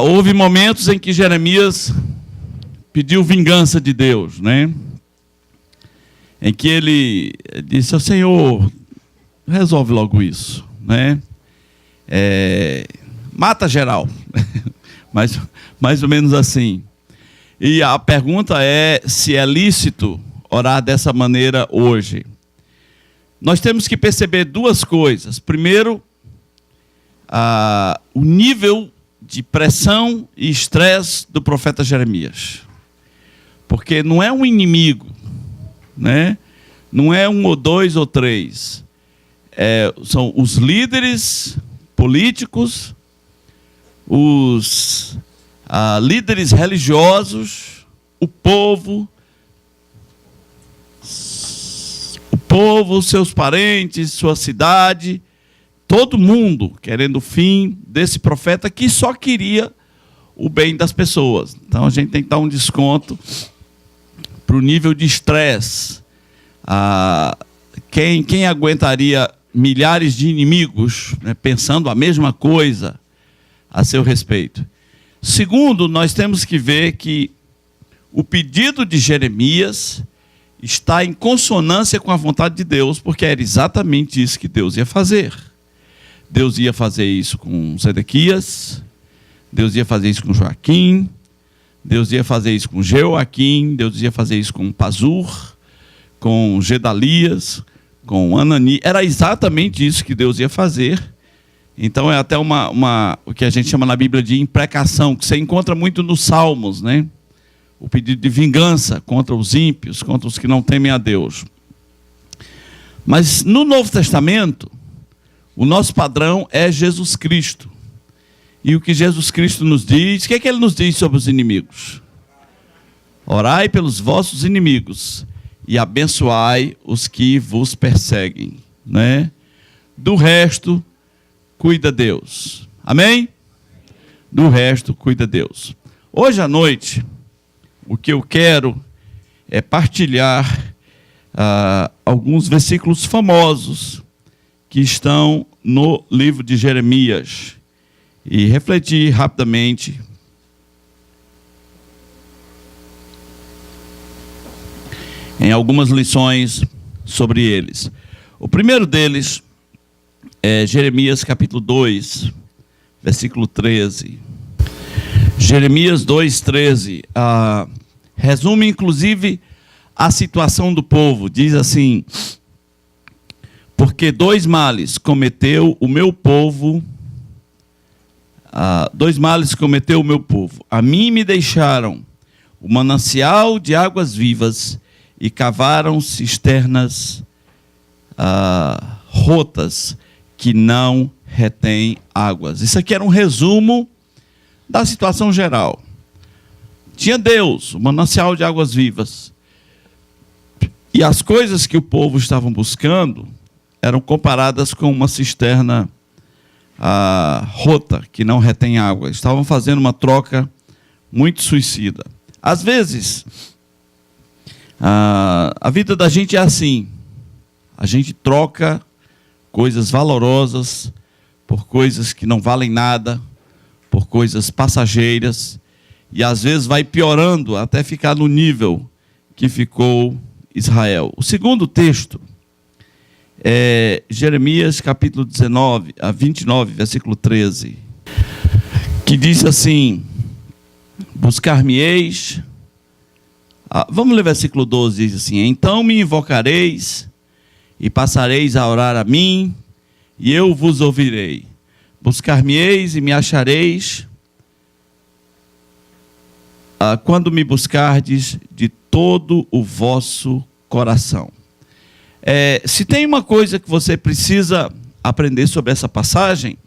Houve momentos em que Jeremias pediu vingança de Deus, né? Em que ele disse: Senhor, resolve logo isso, né? Mata geral, mais ou menos assim. E a pergunta é se é lícito orar dessa maneira hoje. Nós temos que perceber duas coisas. Primeiro, o nível de pressão e estresse do profeta Jeremias. Porque não é um inimigo, né? Não é um ou dois ou três. São os líderes políticos, os líderes religiosos, o povo, seus parentes, sua cidade, todo mundo querendo o fim desse profeta que só queria o bem das pessoas. Então a gente tem que dar um desconto para o nível de estresse. Quem aguentaria milhares de inimigos, né, pensando a mesma coisa a seu respeito? Segundo, nós temos que ver que o pedido de Jeremias está em consonância com a vontade de Deus, porque era exatamente isso que Deus ia fazer. Deus ia fazer isso com Zedequias, Deus ia fazer isso com Joaquim, Deus ia fazer isso com Jeoaquim, Deus ia fazer isso com Pazur, com Gedalias, com Anani. Era exatamente isso que Deus ia fazer. Então é até o que a gente chama na Bíblia de imprecação, que você encontra muito nos Salmos, né? O pedido de vingança contra os ímpios, contra os que não temem a Deus. Mas no Novo Testamento, o nosso padrão é Jesus Cristo. E o que Jesus Cristo nos diz, o que é que ele nos diz sobre os inimigos? Orai pelos vossos inimigos e abençoai os que vos perseguem, né? Do resto, cuida Deus. Amém? Do resto, cuida Deus. Hoje à noite, o que eu quero é partilhar alguns versículos famosos que estão no livro de Jeremias e refletir rapidamente em algumas lições sobre eles. O primeiro deles é Jeremias capítulo 2, versículo 13. Jeremias 2,13 resume inclusive a situação do povo. Diz assim: porque dois males cometeu o meu povo, a mim me deixaram o manancial de águas vivas e cavaram cisternas rotas que não retêm águas. Isso aqui era um resumo da situação geral. Tinha Deus, o manancial de águas vivas. E as coisas que o povo estava buscando eram comparadas com uma cisterna rota, que não retém água. Estavam fazendo uma troca muito suicida. Às vezes, a vida da gente é assim. A gente troca coisas valorosas por coisas que não valem nada, por coisas passageiras, e às vezes vai piorando até ficar no nível que ficou Israel. O segundo texto é Jeremias capítulo 29, versículo 13, que diz assim: buscar-me-eis. Vamos ler versículo 12, diz assim: então me invocareis e passareis a orar a mim, e eu vos ouvirei. Buscar-me-eis e me achareis quando me buscardes de todo o vosso coração. Se tem uma coisa que você precisa aprender sobre essa passagem,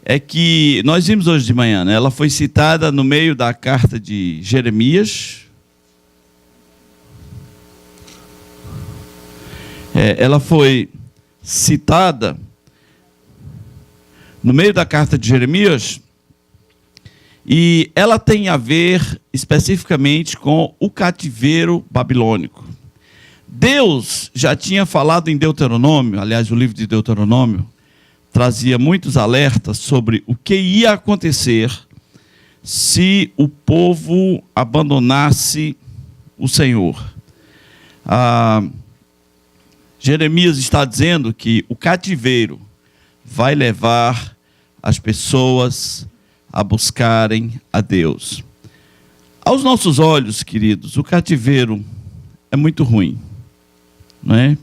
é que nós vimos hoje de manhã, né? Ela foi citada no meio da carta de Jeremias. Ela foi citada no meio da carta de Jeremias, e ela tem a ver especificamente com o cativeiro babilônico. Deus já tinha falado em Deuteronômio, aliás, o livro de Deuteronômio trazia muitos alertas sobre o que ia acontecer se o povo abandonasse o Senhor. Jeremias está dizendo que o cativeiro vai levar as pessoas a buscarem a Deus. Aos nossos olhos, queridos, o cativeiro é muito ruim, não é?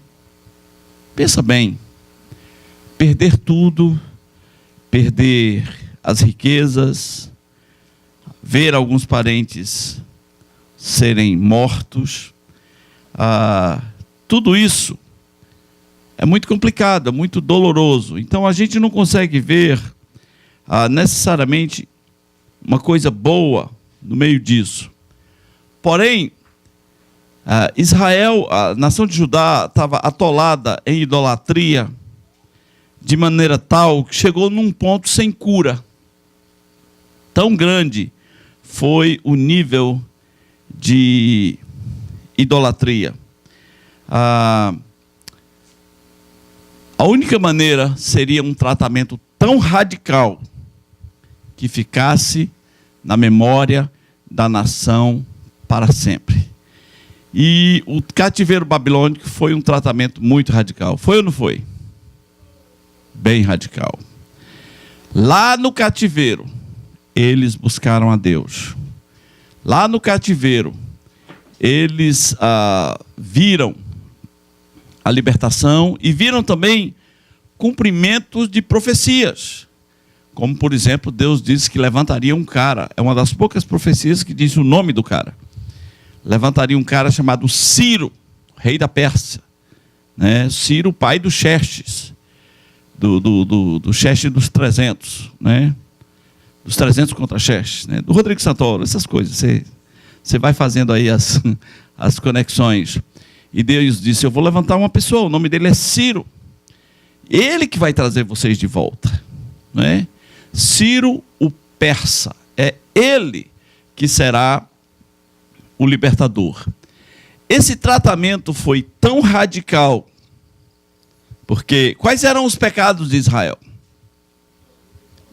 Pensa bem, perder tudo, perder as riquezas, ver alguns parentes serem mortos, tudo isso é muito complicado, é muito doloroso. Então a gente não consegue ver necessariamente uma coisa boa no meio disso. Porém, Israel, a nação de Judá, estava atolada em idolatria de maneira tal que chegou num ponto sem cura. Tão grande foi o nível de idolatria. A única maneira seria um tratamento tão radical que ficasse na memória da nação para sempre. E o cativeiro babilônico foi um tratamento muito radical. Foi ou não foi? Bem radical. Lá no cativeiro, eles buscaram a Deus. Lá no cativeiro, eles viram a libertação e viram também cumprimentos de profecias. Como, por exemplo, Deus disse que levantaria um cara. É uma das poucas profecias que diz o nome do cara. Levantaria um cara chamado Ciro, rei da Pérsia. Né? Ciro, pai do Xerxes. Do Xerxes dos 300. Né? Dos 300 contra Xerxes. Né? Do Rodrigo Santoro, essas coisas. Você vai fazendo aí as conexões. E Deus disse, eu vou levantar uma pessoa, o nome dele é Ciro. Ele que vai trazer vocês de volta. Né? Ciro, o persa. É ele que será o libertador. Esse tratamento foi tão radical, porque quais eram os pecados de Israel?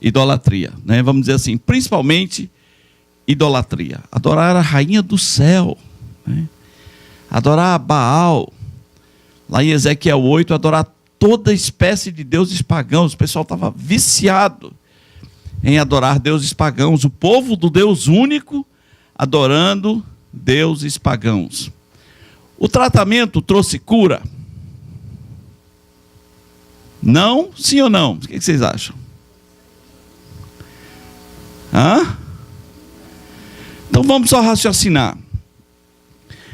Idolatria, né? Vamos dizer assim, principalmente idolatria. Adorar a rainha do céu, né? Adorar a Baal. Lá em Ezequiel 8, adorar toda espécie de deuses pagãos. O pessoal estava viciado em adorar deuses pagãos. O povo do Deus único adorando deuses pagãos. O tratamento trouxe cura? Não? Sim ou não? O que vocês acham? Então vamos só raciocinar.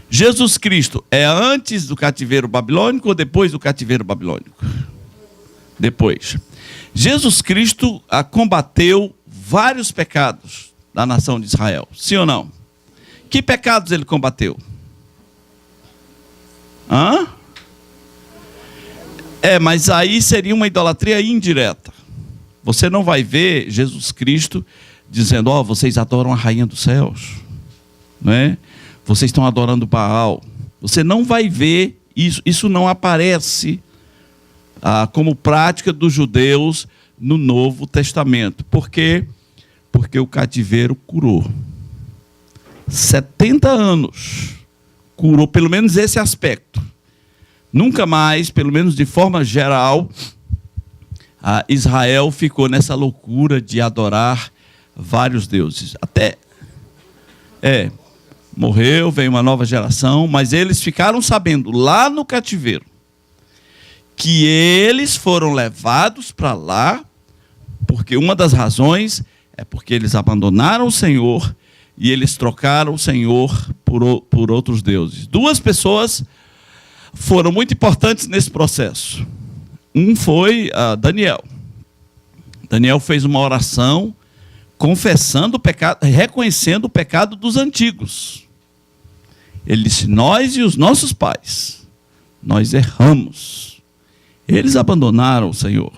Jesus Cristo é antes do cativeiro babilônico ou depois do cativeiro babilônico? Depois. Jesus Cristo combateu vários pecados da nação de Israel. Sim ou não? Que pecados ele combateu? Mas aí seria uma idolatria indireta. Você não vai ver Jesus Cristo dizendo, vocês adoram a rainha dos céus, não é? Vocês estão adorando Baal. Você não vai ver isso. Isso não aparece como prática dos judeus no Novo Testamento. Por quê? Porque o cativeiro curou. 70 anos curou pelo menos esse aspecto. Nunca mais, pelo menos de forma geral, Israel ficou nessa loucura de adorar vários deuses. Até morreu, veio uma nova geração, mas eles ficaram sabendo lá no cativeiro que eles foram levados para lá, porque uma das razões é porque eles abandonaram o Senhor e eles trocaram o Senhor por outros deuses. Duas pessoas foram muito importantes nesse processo. Um foi Daniel. Daniel fez uma oração confessando o pecado, reconhecendo o pecado dos antigos. Ele disse, nós e os nossos pais, nós erramos. Eles abandonaram o Senhor.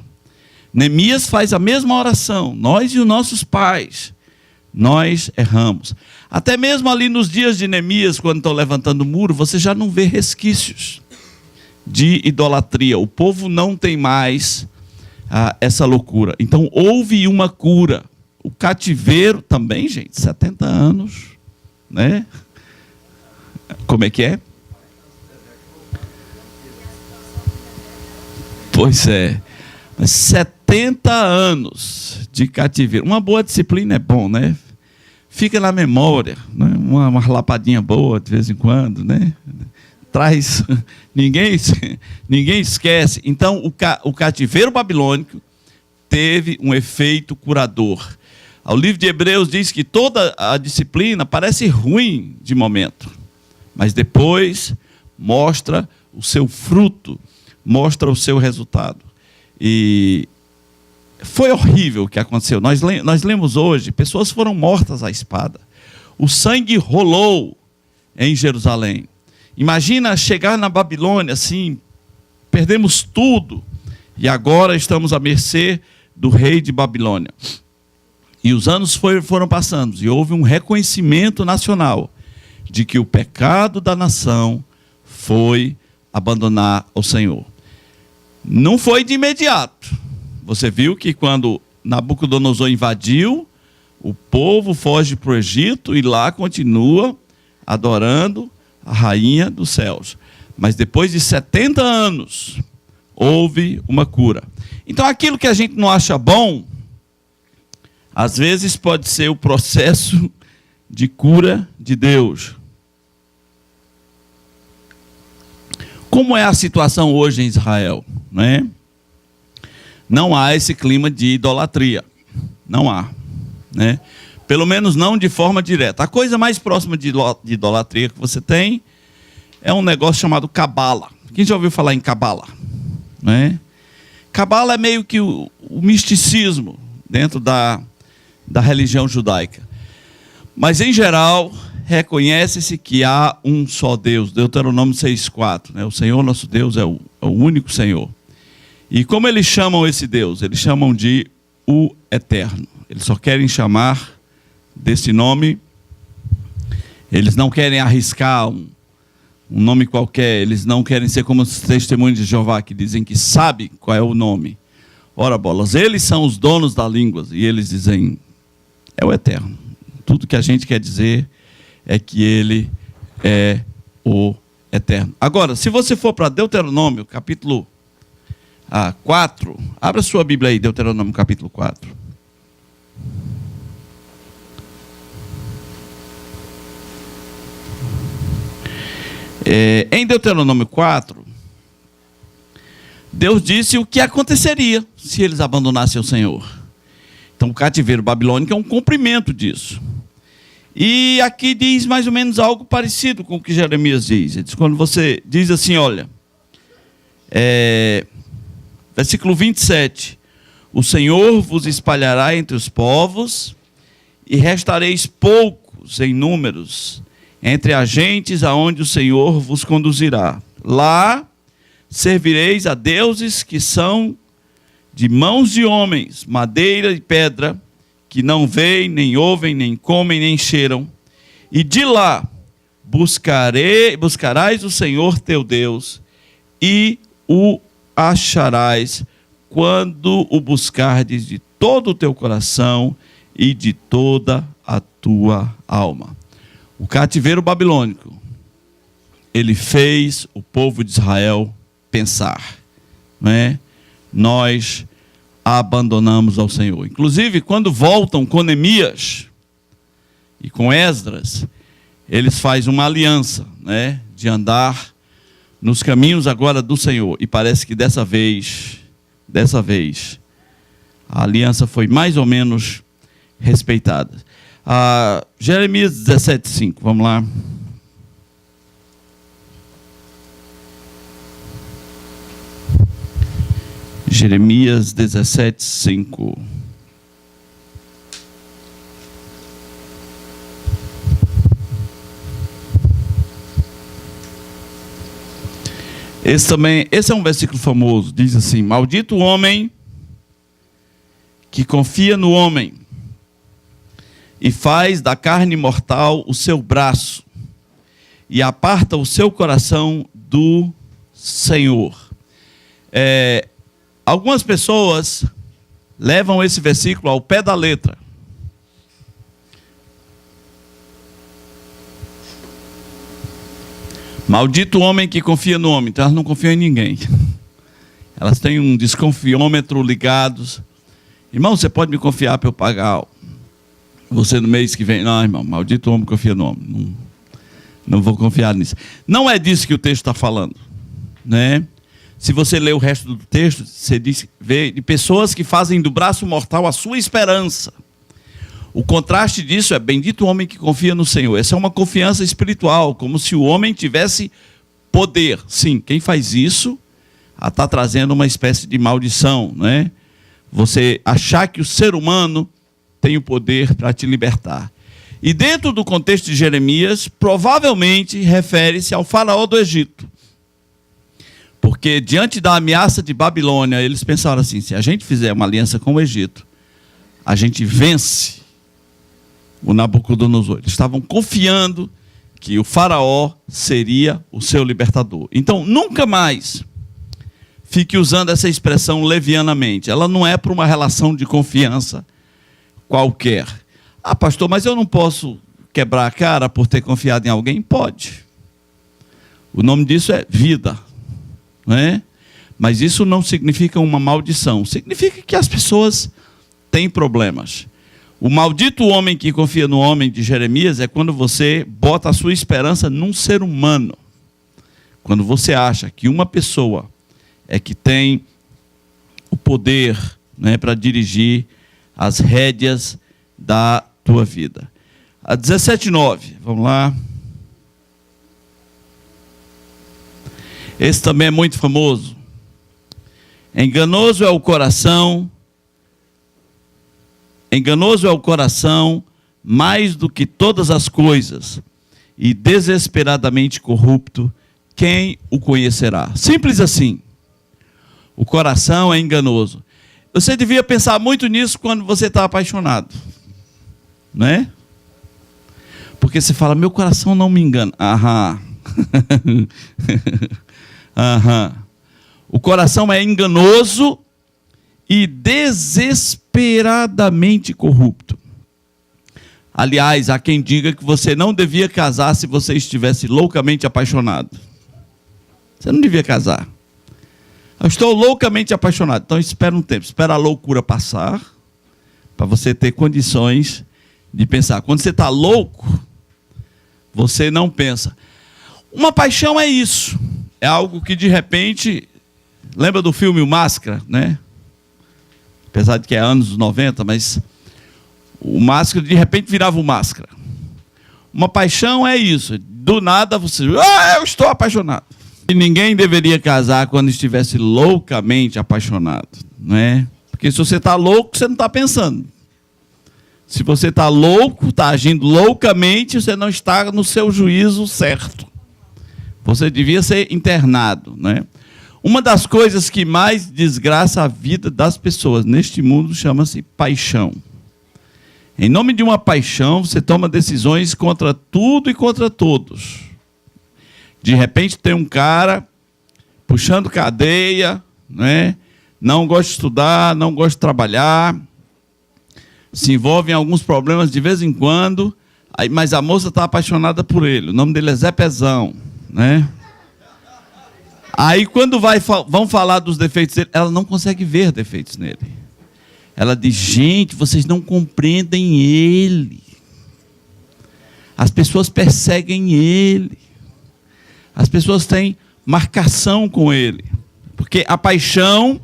Neemias faz a mesma oração, nós e os nossos pais, nós erramos. Até mesmo ali nos dias de Neemias, quando estão levantando o muro, você já não vê resquícios de idolatria. O povo não tem mais essa loucura. Então, houve uma cura. O cativeiro também, gente, 70 anos, né? Como é que é? Pois é. 70 anos de cativeiro. Uma boa disciplina é bom, né? Fica na memória, né? Uma lapadinha boa de vez em quando, né? Traz, ninguém esquece. Então, o cativeiro babilônico teve um efeito curador. O livro de Hebreus diz que toda a disciplina parece ruim de momento, mas depois mostra o seu fruto, mostra o seu resultado. E foi horrível o que aconteceu. Nós lemos hoje, pessoas foram mortas à espada. O sangue rolou em Jerusalém. Imagina chegar na Babilônia assim, perdemos tudo, e agora estamos à mercê do rei de Babilônia. E os anos foram passando, e houve um reconhecimento nacional de que o pecado da nação foi abandonar o Senhor. Não foi de imediato. Você viu que quando Nabucodonosor invadiu, o povo foge para o Egito e lá continua adorando a rainha dos céus. Mas depois de 70 anos, houve uma cura. Então aquilo que a gente não acha bom, às vezes pode ser o processo de cura de Deus. Como é a situação hoje em Israel, né? Não há esse clima de idolatria. Não há, né? Pelo menos não de forma direta. A coisa mais próxima de idolatria que você tem é um negócio chamado cabala. Quem já ouviu falar em cabala? Né? Cabala é meio que o misticismo dentro da religião judaica. Mas, em geral, reconhece-se que há um só Deus. Deuteronômio 6,4. Né? O Senhor nosso Deus é o único Senhor. E como eles chamam esse Deus? Eles chamam de o Eterno. Eles só querem chamar desse nome. Eles não querem arriscar um nome qualquer. Eles não querem ser como os testemunhos de Jeová, que dizem que sabe qual é o nome. Ora bolas, eles são os donos da língua. E eles dizem, é o Eterno. Tudo que a gente quer dizer é que ele é o Eterno. Agora, se você for para Deuteronômio, capítulo 4, abra sua Bíblia aí, Deuteronômio capítulo 4. Em Deuteronômio 4, Deus disse o que aconteceria se eles abandonassem o Senhor. Então o cativeiro babilônico é um cumprimento disso. E aqui diz mais ou menos algo parecido com o que Jeremias diz. Ele diz, quando você diz assim, olha, versículo 27, o Senhor vos espalhará entre os povos e restareis poucos em números entre as gentes aonde o Senhor vos conduzirá. Lá servireis a deuses que são de mãos de homens, madeira e pedra, que não veem, nem ouvem, nem comem, nem cheiram. E de lá buscarás o Senhor teu Deus e o acharás quando o buscardes de todo o teu coração e de toda a tua alma. O cativeiro babilônico, ele fez o povo de Israel pensar, né? Nós abandonamos ao Senhor. Inclusive, quando voltam com Neemias e com Esdras, eles fazem uma aliança, né? De andar nos caminhos agora do Senhor. E parece que dessa vez, a aliança foi mais ou menos respeitada. Jeremias 17,5, vamos lá. Jeremias 17,5. Esse é um versículo famoso, diz assim: maldito o homem que confia no homem e faz da carne mortal o seu braço e aparta o seu coração do Senhor. Algumas pessoas levam esse versículo ao pé da letra. Maldito o homem que confia no homem. Então elas não confiam em ninguém. Elas têm um desconfiômetro ligados. Irmão, você pode me confiar para eu pagar você no mês que vem? Não, irmão, maldito o homem que confia no homem. Não vou confiar nisso. Não é disso que o texto está falando, né? Se você ler o resto do texto, você vê de pessoas que fazem do braço mortal a sua esperança. O contraste disso é bendito o homem que confia no Senhor. Essa é uma confiança espiritual, como se o homem tivesse poder. Sim, quem faz isso está trazendo uma espécie de maldição, né? Você achar que o ser humano tem o poder para te libertar. E dentro do contexto de Jeremias, provavelmente refere-se ao faraó do Egito. Porque diante da ameaça de Babilônia, eles pensaram assim, se a gente fizer uma aliança com o Egito, a gente vence o Nabucodonosor. Eles estavam confiando que o faraó seria o seu libertador. Então, nunca mais fique usando essa expressão levianamente. Ela não é para uma relação de confiança qualquer. Ah, pastor, mas eu não posso quebrar a cara por ter confiado em alguém? Pode. O nome disso é vida, não é? Mas isso não significa uma maldição. Significa que as pessoas têm problemas. O maldito homem que confia no homem de Jeremias é quando você bota a sua esperança num ser humano. Quando você acha que uma pessoa é que tem o poder, né, para dirigir as rédeas da tua vida. A 17:9, vamos lá. Esse também é muito famoso. Enganoso é o coração mais do que todas as coisas, e desesperadamente corrupto, quem o conhecerá? Simples assim. O coração é enganoso. Você devia pensar muito nisso quando você está apaixonado, né? Porque você fala, meu coração não me engana. Aham. Aham. O coração é enganoso e desesperadamente corrupto. Aliás, há quem diga que você não devia casar se você estivesse loucamente apaixonado. Você não devia casar. Eu estou loucamente apaixonado. Então espera um tempo, espera a loucura passar, para você ter condições de pensar. Quando você está louco, você não pensa. Uma paixão é isso. É algo que de repente... Lembra do filme O Máscara, né? Apesar de que é anos 90, mas o Máscara de repente virava o Máscara. Uma paixão é isso. Do nada você... eu estou apaixonado. E ninguém deveria casar quando estivesse loucamente apaixonado, não é? Porque se você está louco, você não está pensando. Se você está louco, está agindo loucamente, você não está no seu juízo certo. Você devia ser internado, né? Uma das coisas que mais desgraça a vida das pessoas neste mundo chama-se paixão. Em nome de uma paixão, você toma decisões contra tudo e contra todos. De repente tem um cara puxando cadeia, né? Não gosta de estudar, não gosta de trabalhar, se envolve em alguns problemas de vez em quando, mas a moça está apaixonada por ele. O nome dele é Zé Pezão, né? Aí quando vão falar dos defeitos dele, ela não consegue ver defeitos nele. Ela diz, gente, vocês não compreendem ele. As pessoas perseguem ele. As pessoas têm marcação com ele. Porque a paixão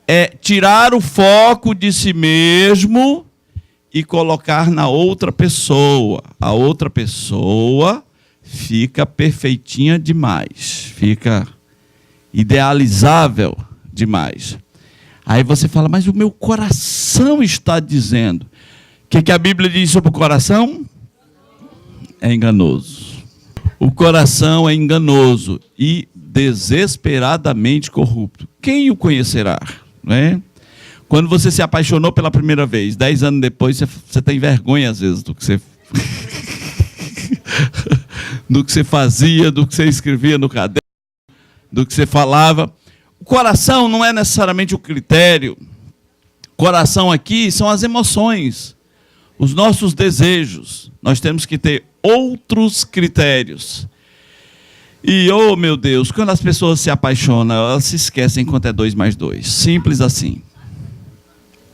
é tirar o foco de si mesmo e colocar na outra pessoa. A outra pessoa fica perfeitinha demais, fica idealizável demais. Aí você fala, mas o meu coração está dizendo. O que a Bíblia diz sobre o coração? É enganoso. O coração é enganoso e desesperadamente corrupto. Quem o conhecerá? Não é? Quando você se apaixonou pela primeira vez, 10 anos depois, você tem vergonha às vezes do que você... do que você fazia, do que você escrevia no caderno, do que você falava. coração não é necessariamente o critério. Coração aqui são as emoções, os nossos desejos. Nós temos que ter outros critérios. E, oh meu Deus, quando as pessoas se apaixonam, elas se esquecem quanto é 2 mais 2. Simples assim.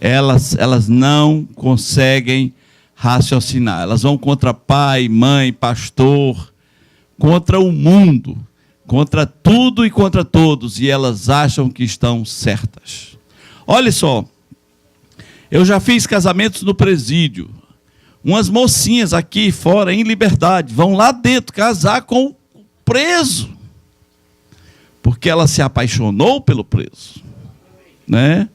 Elas não conseguem raciocinar. Elas vão contra pai, mãe, pastor, contra o mundo, contra tudo e contra todos. E elas acham que estão certas. Olha só, eu já fiz casamentos no presídio. Umas mocinhas aqui fora, em liberdade, vão lá dentro casar com o preso, porque ela se apaixonou pelo preso, né?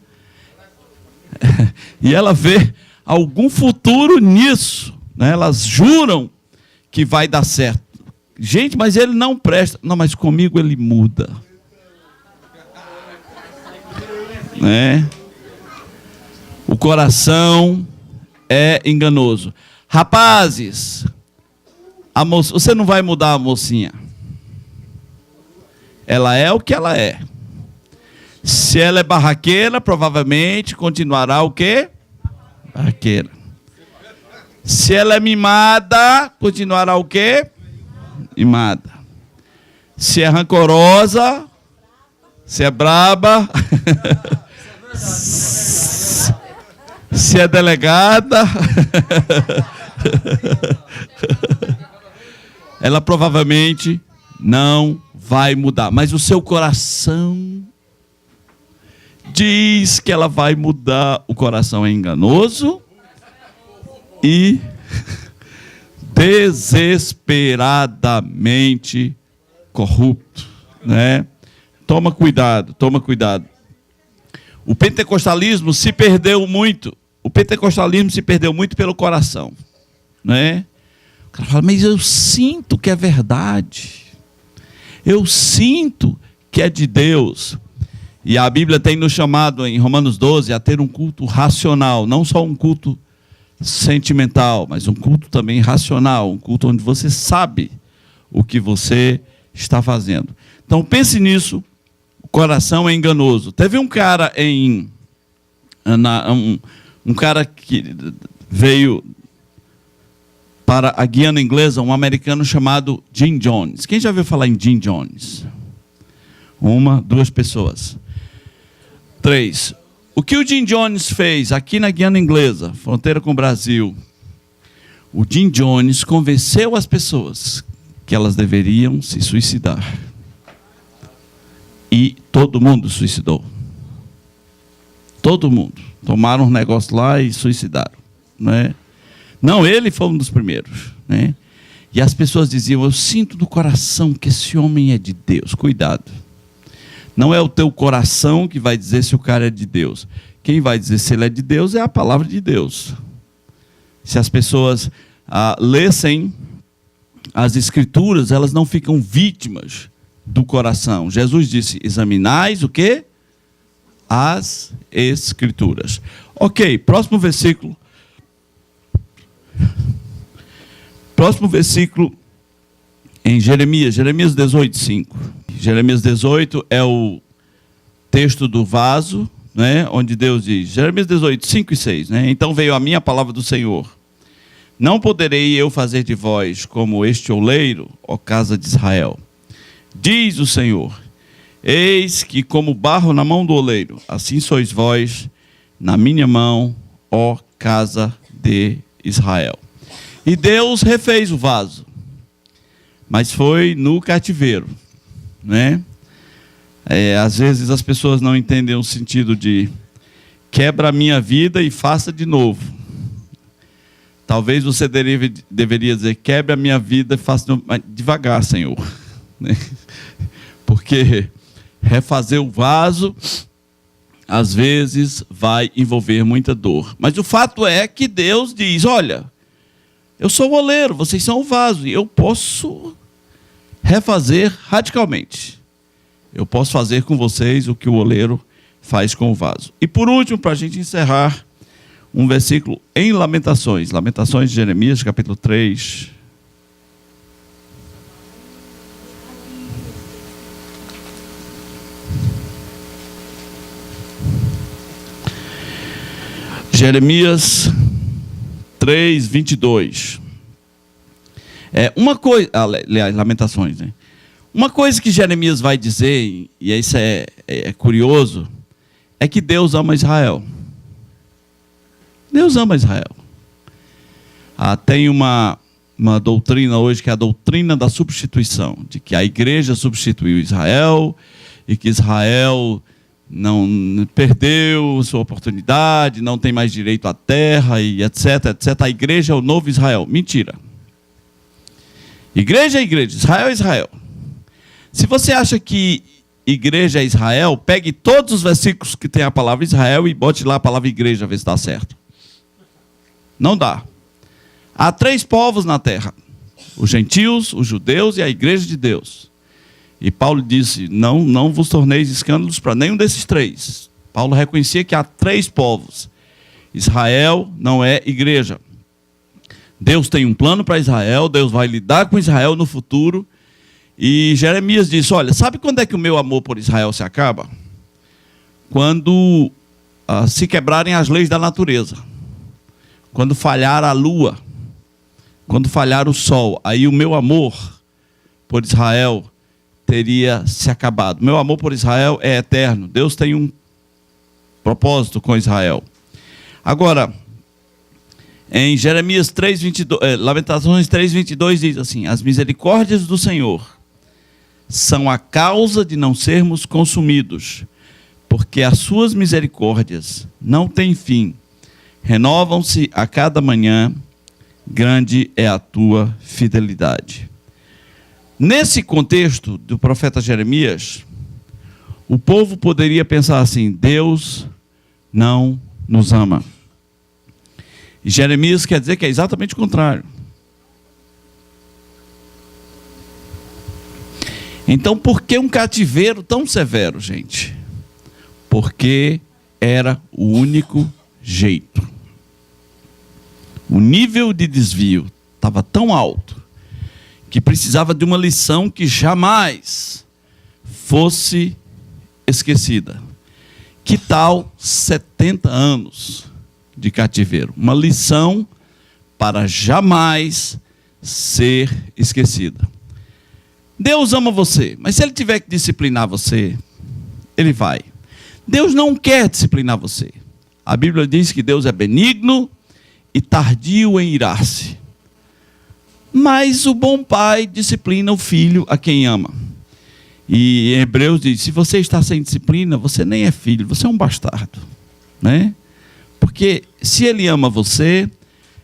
E ela vê algum futuro nisso, né? Elas juram que vai dar certo. Gente, mas ele não presta. Não, mas comigo ele muda, né? O coração é enganoso. Rapazes, você não vai mudar a mocinha. Ela é o que ela é. Se ela é barraqueira, provavelmente continuará o quê? Barraqueira. Se ela é mimada, continuará o quê? Mimada. Se é rancorosa, se é braba, se é delegada, ela provavelmente não vai mudar. Mas o seu coração diz que ela vai mudar. O coração é enganoso e desesperadamente corrupto, né? Toma cuidado, toma cuidado. O pentecostalismo se perdeu muito. O pentecostalismo se perdeu muito pelo coração, né? O cara fala, mas eu sinto que é verdade. Eu sinto que é de Deus. E a Bíblia tem nos chamado, em Romanos 12, a ter um culto racional. Não só um culto sentimental, mas um culto também racional. Um culto onde você sabe o que você está fazendo. Então pense nisso. O coração é enganoso. Teve um cara um cara que veio para a Guiana Inglesa, um americano chamado Jim Jones. Quem já ouviu falar em Jim Jones? 1, 2 pessoas. 3. O que o Jim Jones fez aqui na Guiana Inglesa, fronteira com o Brasil? O Jim Jones convenceu as pessoas que elas deveriam se suicidar. E todo mundo suicidou. Todo mundo. Tomaram um negócio lá e suicidaram, né? Não, ele foi um dos primeiros, né? E as pessoas diziam, eu sinto do coração que esse homem é de Deus. Cuidado. Não é o teu coração que vai dizer se o cara é de Deus. Quem vai dizer se ele é de Deus é a palavra de Deus. Se as pessoas lessem as escrituras, elas não ficam vítimas do coração. Jesus disse, examinais o quê? As escrituras. Ok, próximo versículo. Próximo versículo em Jeremias 18, 5. Jeremias 18 é o texto do vaso, né, onde Deus diz, Jeremias 18, 5 e 6, né? Então veio a minha palavra do Senhor. Não poderei eu fazer de vós como este oleiro, ó casa de Israel. Diz o Senhor, eis que como barro na mão do oleiro, assim sois vós na minha mão, ó casa de Israel. E Deus refez o vaso, mas foi no cativeiro, né? Às vezes as pessoas não entendem o sentido de quebra a minha vida e faça de novo. Talvez você deveria dizer, quebre a minha vida e faça de novo, mas devagar, Senhor, né? Porque refazer o vaso às vezes vai envolver muita dor. Mas o fato é que Deus diz, olha, eu sou o oleiro, vocês são o vaso, e eu posso refazer radicalmente. Eu posso fazer com vocês o que o oleiro faz com o vaso. E por último, para a gente encerrar, um versículo em Lamentações. Lamentações de Jeremias, capítulo 3. Jeremias 3, 22. Uma coisa, aliás, Lamentações, né? Uma coisa que Jeremias vai dizer, e isso é curioso, é que Deus ama Israel. Deus ama Israel. Tem uma doutrina hoje que é a doutrina da substituição, de que a igreja substituiu Israel e que Israel não perdeu sua oportunidade, não tem mais direito à terra e etc, etc. A igreja é o novo Israel. Mentira. Igreja é igreja, Israel é Israel. Se você acha que igreja é Israel, pegue todos os versículos que tem a palavra Israel e bote lá a palavra igreja, ver se dá certo. Não dá. Há 3 povos na terra: os gentios, os judeus e a igreja de Deus. E Paulo disse: não vos torneis escândalos para nenhum desses 3. Paulo reconhecia que há 3 povos. Israel não é igreja. Deus tem um plano para Israel, Deus vai lidar com Israel no futuro. E Jeremias disse: olha, sabe quando é que o meu amor por Israel se acaba? Quando se quebrarem as leis da natureza. Quando falhar a lua. Quando falhar o sol. Aí o meu amor por Israel teria se acabado. Meu amor por Israel é eterno. Deus tem um propósito com Israel. Agora, em Jeremias 3:22, Lamentações 3:22 diz assim: as misericórdias do Senhor são a causa de não sermos consumidos, porque as suas misericórdias não têm fim, renovam-se a cada manhã, grande é a tua fidelidade. Nesse contexto do profeta Jeremias, o povo poderia pensar assim: Deus não nos ama. E Jeremias quer dizer que é exatamente o contrário. Então, por que um cativeiro tão severo, gente? Porque era o único jeito. O nível de desvio estava tão alto que precisava de uma lição que jamais fosse esquecida. Que tal 70 anos de cativeiro? Uma lição para jamais ser esquecida. Deus ama você, mas se Ele tiver que disciplinar você, Ele vai. Deus não quer disciplinar você. A Bíblia diz que Deus é benigno e tardio em irar-se. Mas o bom pai disciplina o filho a quem ama. E em Hebreus diz: se você está sem disciplina, você nem é filho, você é um bastardo, né? Porque se Ele ama você,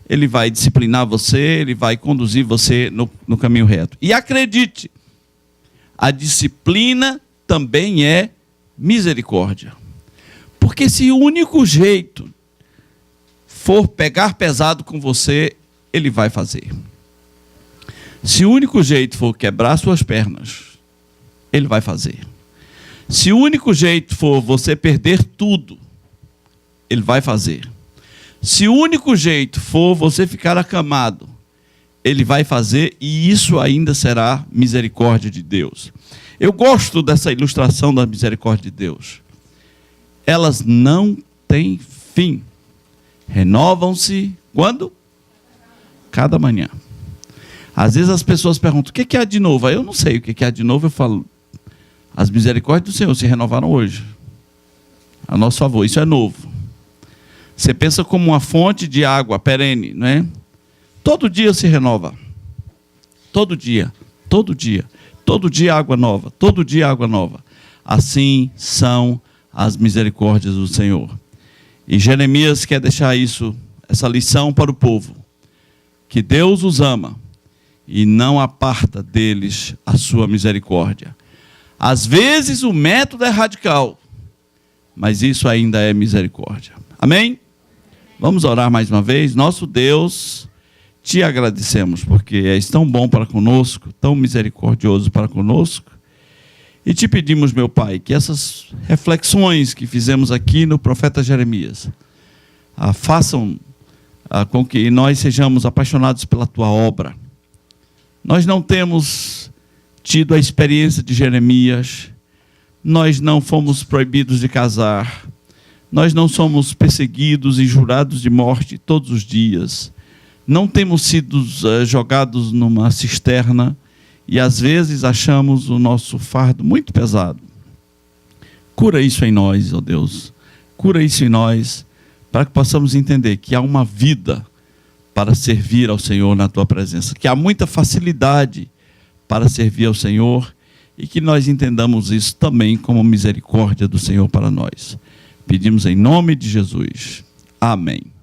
Ele vai disciplinar você, Ele vai conduzir você no caminho reto. E acredite, a disciplina também é misericórdia. Porque se o único jeito for pegar pesado com você, Ele vai fazer. Se o único jeito for quebrar suas pernas, Ele vai fazer. Se o único jeito for você perder tudo, Ele vai fazer. Se o único jeito for você ficar acamado, Ele vai fazer, e isso ainda será misericórdia de Deus. Eu gosto dessa ilustração da misericórdia de Deus. Elas não têm fim. Renovam-se quando? Cada manhã. Às vezes as pessoas perguntam: o que há de novo? Eu não sei o que há de novo. Eu falo: as misericórdias do Senhor se renovaram hoje, a nosso favor. Isso é novo. Você pensa como uma fonte de água perene, não é? Todo dia se renova. Todo dia. Todo dia. Todo dia água nova. Todo dia água nova. Assim são as misericórdias do Senhor. E Jeremias quer deixar essa lição para o povo: que Deus os ama e não aparta deles a sua misericórdia. Às vezes o método é radical, mas isso ainda é misericórdia. Amém? Vamos orar mais uma vez. Nosso Deus, te agradecemos, porque és tão bom para conosco, tão misericordioso para conosco. E te pedimos, meu Pai, que essas reflexões que fizemos aqui no profeta Jeremias façam com que nós sejamos apaixonados pela tua obra. Nós não temos tido a experiência de Jeremias, nós não fomos proibidos de casar, Nós não somos perseguidos e jurados de morte todos os dias. Não temos sido jogados numa cisterna e às vezes achamos o nosso fardo muito pesado. Cura isso em nós, ó Deus. Cura isso em nós, para que possamos entender que há uma vida para servir ao Senhor na Tua presença, que há muita facilidade para servir ao Senhor e que nós entendamos isso também como misericórdia do Senhor para nós. Pedimos em nome de Jesus. Amém.